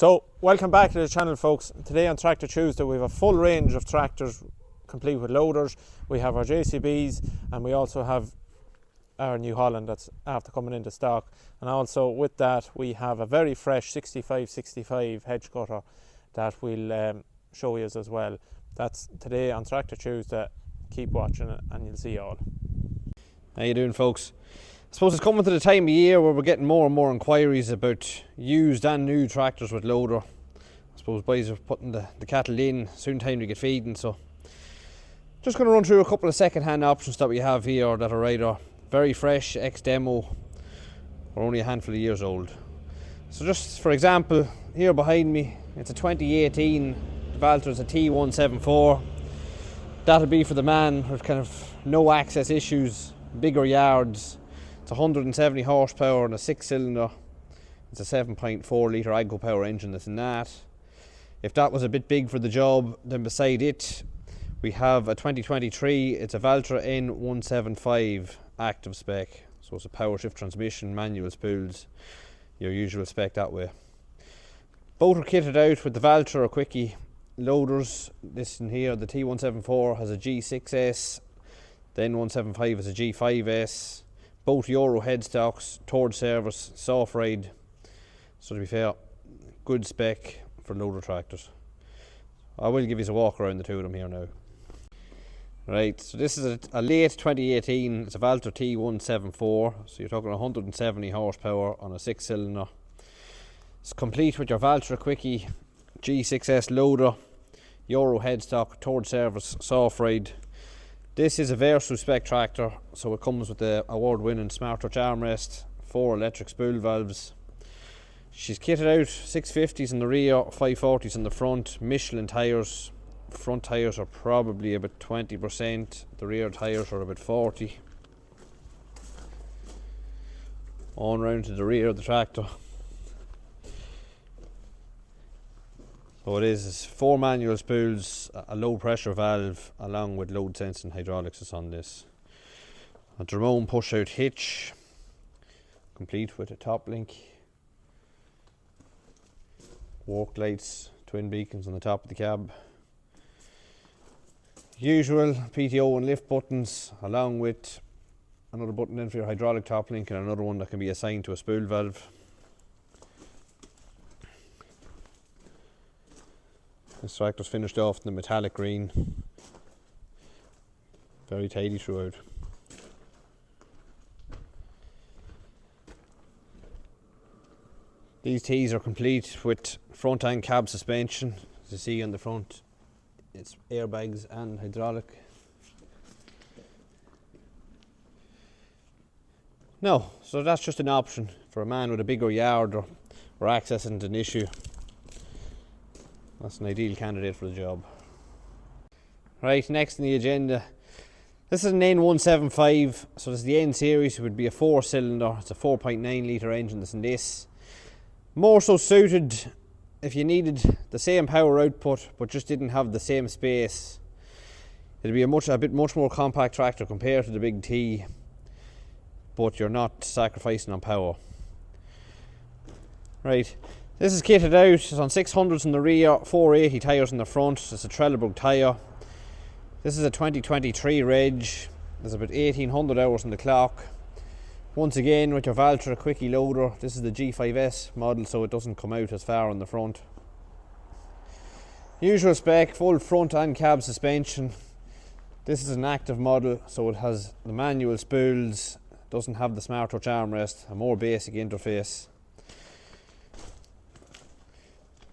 So, welcome back to the channel, folks. Today on Tractor Tuesday we have a full range of tractors complete with loaders. We have our JCBs and we also have our New Holland that's after coming into stock, and also with that we have a very fresh 6565 Hedgecutter that we'll show you as well. That's today on Tractor Tuesday. Keep watching it and you'll see all. How you doing, folks? I suppose it's coming to the time of year where we're getting more and more inquiries about used and new tractors with loader. I suppose boys are putting the cattle in, soon time to get feeding, so just going to run through a couple of second-hand options that we have here that are either very fresh, ex-demo, or only a handful of years old. So just for example, here behind me, it's a 2018 Valtra T174. That'll be for the man with kind of no access issues, bigger yards. It's 170 horsepower and a 6-cylinder. It's a 7.4 litre Agco power engine that's in that. If that was a bit big for the job, then beside it we have a 2023, it's a Valtra N175 active spec. So it's a power shift transmission, manual spools, your usual spec that way. Both are kitted out with the Valtra or Quickie loaders. This in here, the T174 has a G6S, the N175 has a G5S. Both Euro headstocks, towed service, soft ride. So to be fair, good spec for loader tractors. I will give you a walk around the two of them here now. Right, so this is a late 2018, it's a Valtra T174, so you're talking 170 horsepower on a 6-cylinder. It's complete with your Valtra Quickie G6S loader, Euro headstock, towed service, soft ride. This is a Verso spec tractor, so it comes with the award-winning Smart Touch armrest, 4 electric spool valves. She's kitted out 650s in the rear, 540s in the front, Michelin tyres. Front tyres are probably about 20%, the rear tyres are about 40%. On round to the rear of the tractor. So it is 4 manual spools, a low pressure valve along with load sensing hydraulics is on this. A Dramone push out hitch, complete with a top link. Walk lights, twin beacons on the top of the cab. Usual PTO and lift buttons along with another button in for your hydraulic top link and another one that can be assigned to a spool valve. This tractor's finished off in the metallic green. Very tidy throughout. These T's are complete with front and cab suspension. As you see on the front, it's airbags and hydraulic. No, so that's just an option for a man with a bigger yard or access isn't an issue. That's an ideal candidate for the job. Right, next on the agenda, this is an N175, so this is the N series. It would be a 4-cylinder, it's a 4.9 litre engine that's in this. More so suited if you needed the same power output but just didn't have the same space. It'd be a bit more compact tractor compared to the big T, but you're not sacrificing on power. Right. This is kitted out, it's on 600s in the rear, 480 tyres in the front, it's a Trelleborg tyre. This is a 2023 reg, there's about 1800 hours on the clock. Once again with your Valtra Quickie loader, this is the G5S model so it doesn't come out as far on the front. Usual spec, full front and cab suspension. This is an active model so it has the manual spools, doesn't have the Smart Touch armrest, a more basic interface.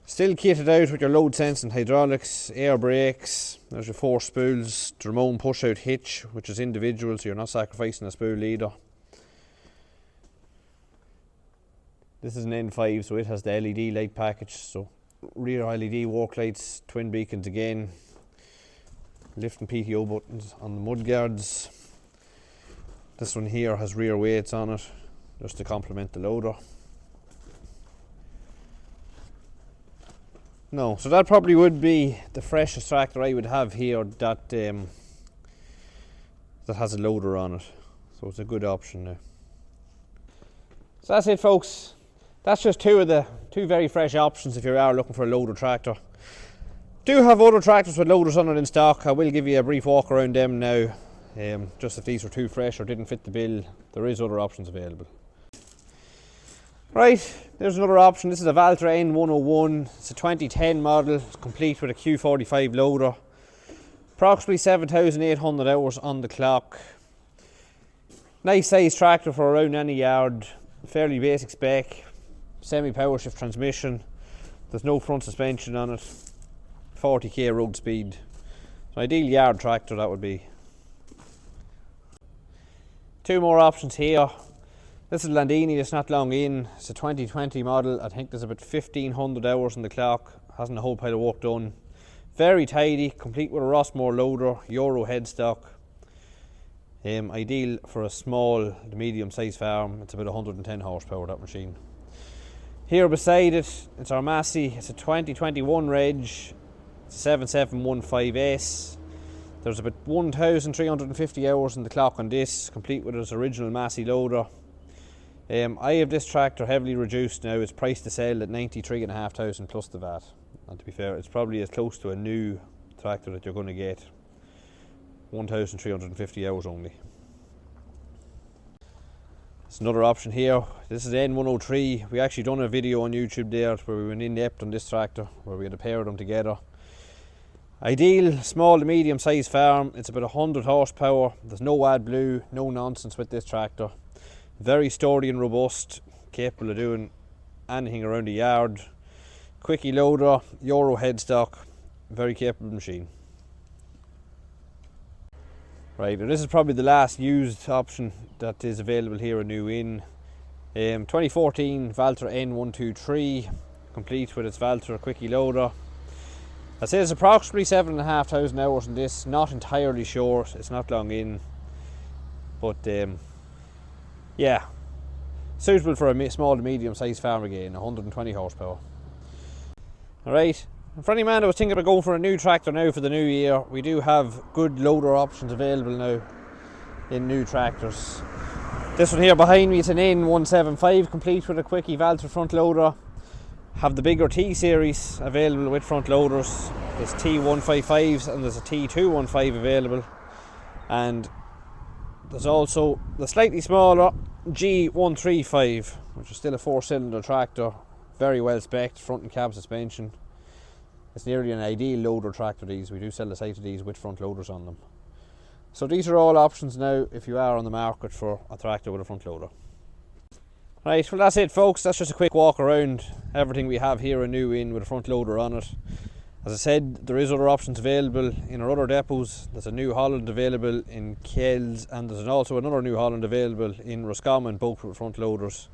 Still kitted out with your load sensing hydraulics, air brakes, there's your 4 spools, Dramone push out hitch which is individual so you're not sacrificing a spool either. This is an N5 so it has the LED light package, so rear LED walk lights, twin beacons again, lift and PTO buttons on the mudguards. This one here has rear weights on it just to complement the loader. No, so that probably would be the freshest tractor I would have here that has a loader on it. So it's a good option now. So that's it, folks. that's just two very fresh options if you are looking for a loader tractor. Do have other tractors with loaders on it in stock. I will give you a brief walk around them now. Just if these were too fresh or didn't fit the bill, there is other options available. Right, there's another option. This is a Valtra N101. It's a 2010 model. It's complete with a Q45 loader. Approximately 7,800 hours on the clock. Nice size tractor for around any yard. Fairly basic spec. Semi-power shift transmission. There's no front suspension on it. 40k road speed. So ideal yard tractor that would be. Two more options here. This is Landini, it's not long in. It's a 2020 model. I think there's about 1,500 hours on the clock. Hasn't a whole pile of work done. Very tidy, complete with a Rossmore loader, Euro headstock. Ideal for a small to medium sized farm. It's about 110 horsepower, that machine. Here beside it, it's our Massey. It's a 2021 reg. It's a 7715S. There's about 1,350 hours on the clock on this, complete with its original Massey loader. I have this tractor heavily reduced now. It's priced to sell at 93,500 plus the VAT. And to be fair, it's probably as close to a new tractor that you're going to get. 1,350 hours only. There's another option here. This is N103. We actually done a video on YouTube there where we went in depth on this tractor, where we had a pair of them together. Ideal small to medium sized farm. It's about 100 horsepower. There's no AdBlue, no nonsense with this tractor. Very sturdy and robust, capable of doing anything around the yard. Quickie loader, Euro headstock, very capable machine. Right, and this is probably the last used option that is available here in New Inn. 2014 Valtra N173, complete with its Valtra quickie loader. I say it's approximately 7,500 hours on this, not entirely sure, it's not long in. But yeah, suitable for a small to medium sized farm again, 120 horsepower. Alright, and for any man that was thinking about going for a new tractor now for the new year, we do have good loader options available now in new tractors. This one here behind me is an N175, complete with a quickie Valtra front loader. Have the bigger T series available with front loaders. There's T155s and there's a T215 available. And there's also the slightly smaller G135, which is still a 4-cylinder tractor. Very well spec'd, front and cab suspension. It's nearly an ideal loader tractor, these. We do sell the sight of these with front loaders on them. So these are all options now if you are on the market for a tractor with a front loader. Right, well that's it folks, that's just a quick walk around everything we have here in New Inn with a front loader on it. As I said, there is other options available in our other depots. There's a New Holland available in Kells, and there's also another New Holland available in Roscommon, both with front loaders.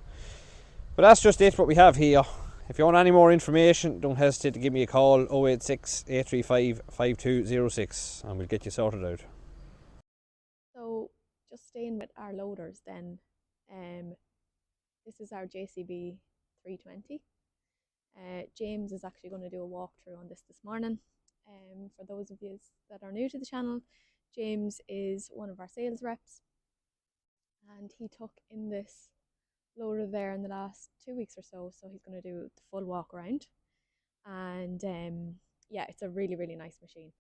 But that's just it what we have here. If you want any more information, don't hesitate to give me a call, 086 835 5206, and we'll get you sorted out. So just staying with our loaders then, this is our JCB 320. James is actually going to do a walkthrough on this morning. For those of you that are new to the channel, James is one of our sales reps, and he took in this loader there in the last 2 weeks or so he's going to do the full walk around. And yeah, it's a really, really nice machine.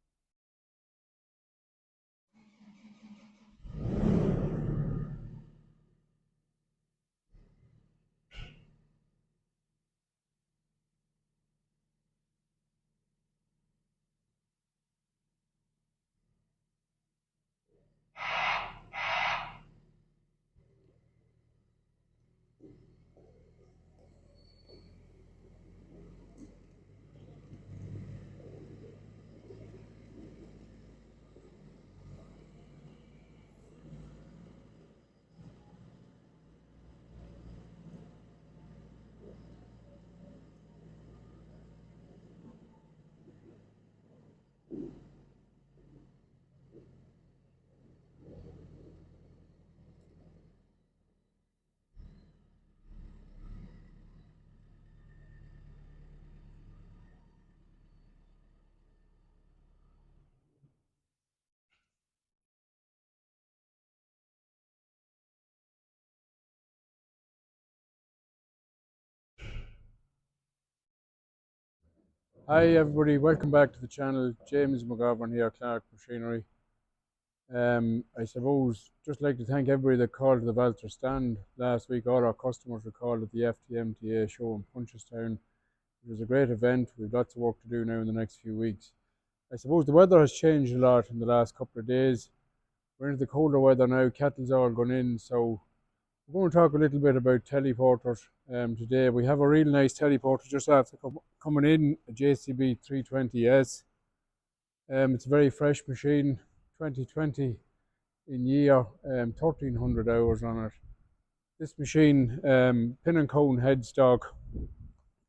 Hi everybody, welcome back to the channel. James McGovern here, Clark Machinery. I suppose just like to thank everybody that called to the Valtra stand last week. All our customers were called at the FTMTA show in Punchestown. It was a great event. We've lots of work to do now in the next few weeks. I suppose the weather has changed a lot in the last couple of days. We're into the colder weather now, cattle's all gone in, so we're going to talk a little bit about teleporters today. We have a real nice teleporter just after coming in, a JCB 320S. It's a very fresh machine, 2020 in year, 1300 hours on it. This machine, pin and cone headstock.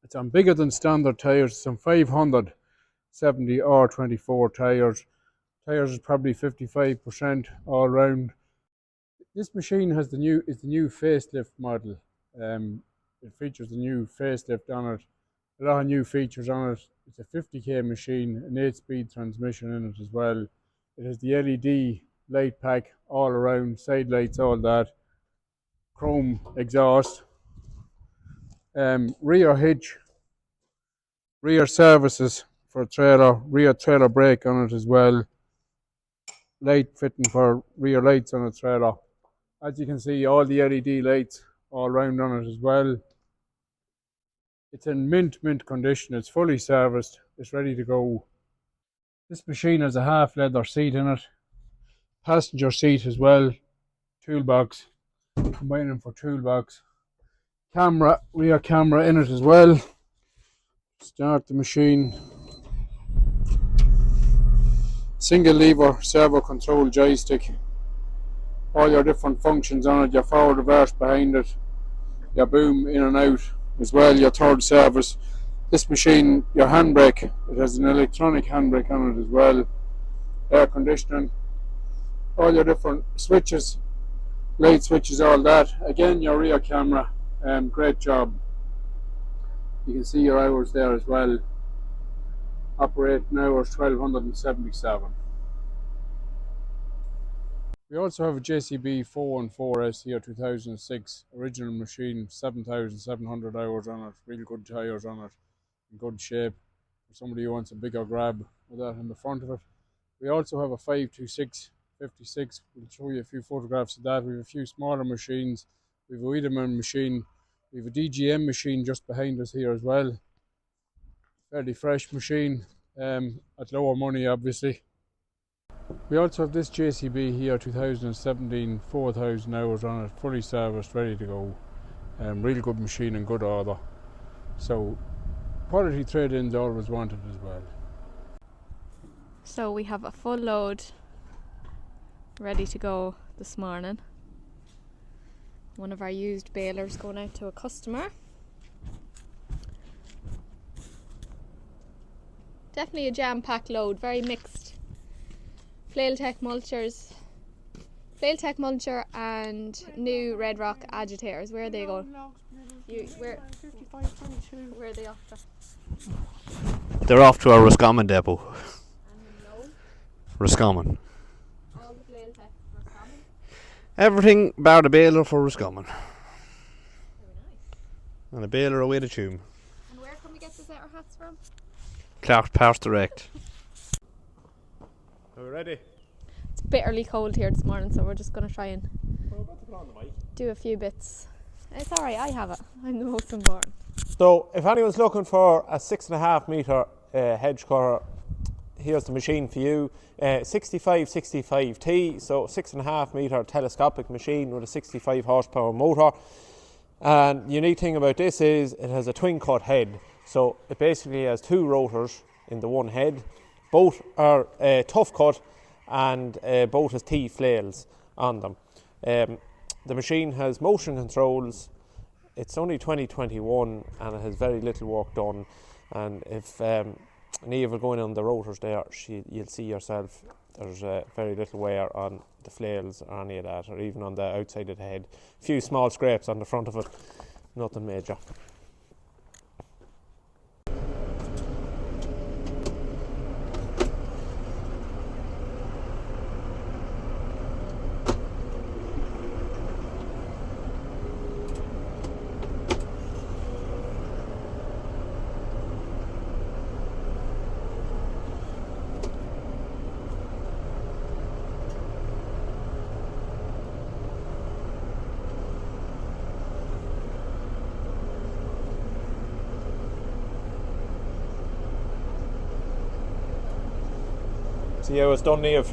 It's on bigger than standard tyres. It's on 570 R24 tyres. Tyres is probably 55% all round. This machine is the new facelift model. It features the new facelift on it. A lot of new features on it. It's a 50k machine, an 8-speed transmission in it as well. It has the LED light pack all around, side lights, all that. Chrome exhaust. Rear hitch, rear services for a trailer, rear trailer brake on it as well. Light fitting for rear lights on a trailer. As you can see, all the LED lights all round on it as well. It's in mint condition. It's fully serviced. It's ready to go. This machine has a half leather seat in it. Passenger seat as well. Toolbox. Combining for toolbox. Camera, rear camera in it as well. Start the machine. Single lever servo control joystick. All your different functions on it. Your forward, reverse behind it. Your boom in and out as well. Your third service. This machine, your handbrake, it has an electronic handbrake on it as well. Air conditioning. All your different switches. Light switches, all that. Again, your rear camera. Great job. You can see your hours there as well. Operating hours 1277. We also have a JCB 414S here, 2006, original machine, 7,700 hours on it, real good tyres on it, in good shape. For somebody who wants a bigger grab with that in the front of it. We also have a 526 56. We'll show you a few photographs of that. We have a few smaller machines. We have a Wiedemann machine. We have a DGM machine just behind us here as well. Fairly fresh machine, at lower money obviously. We also have this JCB here, 2017, 4,000 hours on it, fully serviced, ready to go. Real good machine in good order. So quality trade-ins always wanted as well. So we have a full load ready to go this morning. One of our used balers going out to a customer. Definitely a jam-packed load, very mixed. Flailtech mulchers, Flailtech mulcher and new Red Rock agitators. Where are they going? Where are they off to? They're off to our Roscommon depot. And Roscommon. all the Flailtech Roscommon. Everything bar the baler for Roscommon. Very nice. And a baler away to Tuam. And where can we get the Zetter hats from? Clark Parts Direct. Are we ready? It's bitterly cold here this morning, so we're just going to try and We're about to put on the mic. do a few bits. It's alright, I have it. I'm the most important. So if anyone's looking for a 6.5 metre hedge cutter, here's the machine for you. 6565T, so 6.5 metre telescopic machine with a 65 horsepower motor. And the unique thing about this is it has a twin cut head. So it basically has two rotors in the one head. Both are tough cut and both has T flails on them. The machine has motion controls. It's only 2021 and it has very little work done. And if any of it going on the rotors there, you'll see yourself, there's very little wear on the flails or any of that, or even on the outside of the head. A few small scrapes on the front of it, nothing major. See how it's done, Niamh?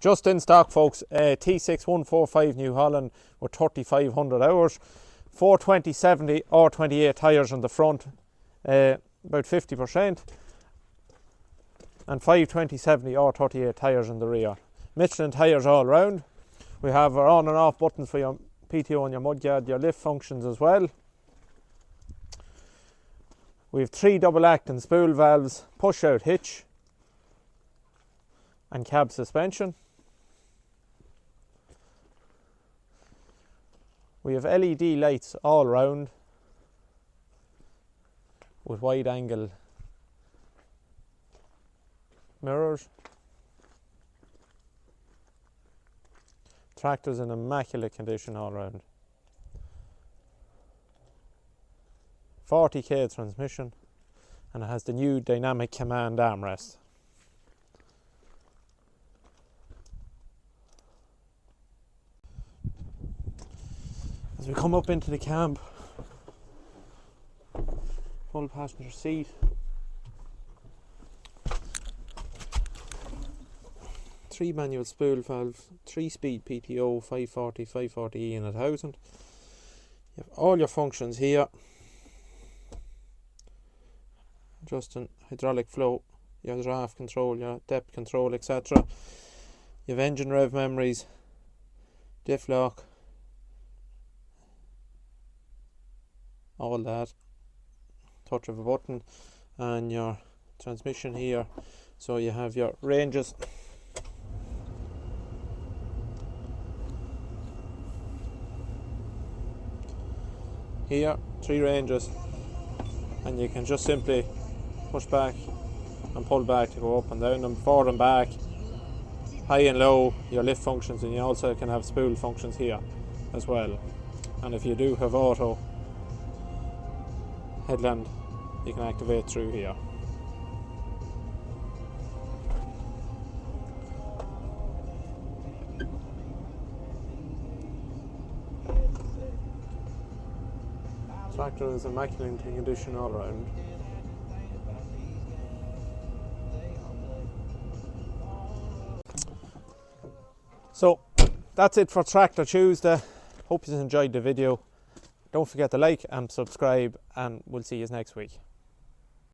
Just in stock, folks, T6.145 New Holland with 3,500 hours, 420/70 or 28 tyres on the front, about 50%, and 520/70 or 38 tyres on the rear. Michelin tyres all round. We have our on and off buttons for your PTO and your mudguard, your lift functions as well. We have 3 double acting spool valves, push out hitch and cab suspension. We have LED lights all round with wide angle mirrors. Tractor's in immaculate condition all round. 40k transmission, and it has the new dynamic command armrest. As we come up into the cab, full passenger seat, three manual spool valves, 3-speed PTO, 540, 540E and 1000. You have all your functions here. Adjusting hydraulic flow, your draft control, your depth control, etc. You have engine rev memories, diff lock, all that, touch of a button, and your transmission here. So you have your ranges, here 3 ranges, and you can just simply push back and pull back to go up and down and forward and back, high and low, your lift functions, and you also can have spool functions here as well. And if you do have auto headland, you can activate through here. Tractor is immaculate condition all around. So that's it for Tractor Tuesday. Hope you enjoyed the video. Don't forget to like and subscribe, and we'll see you next week.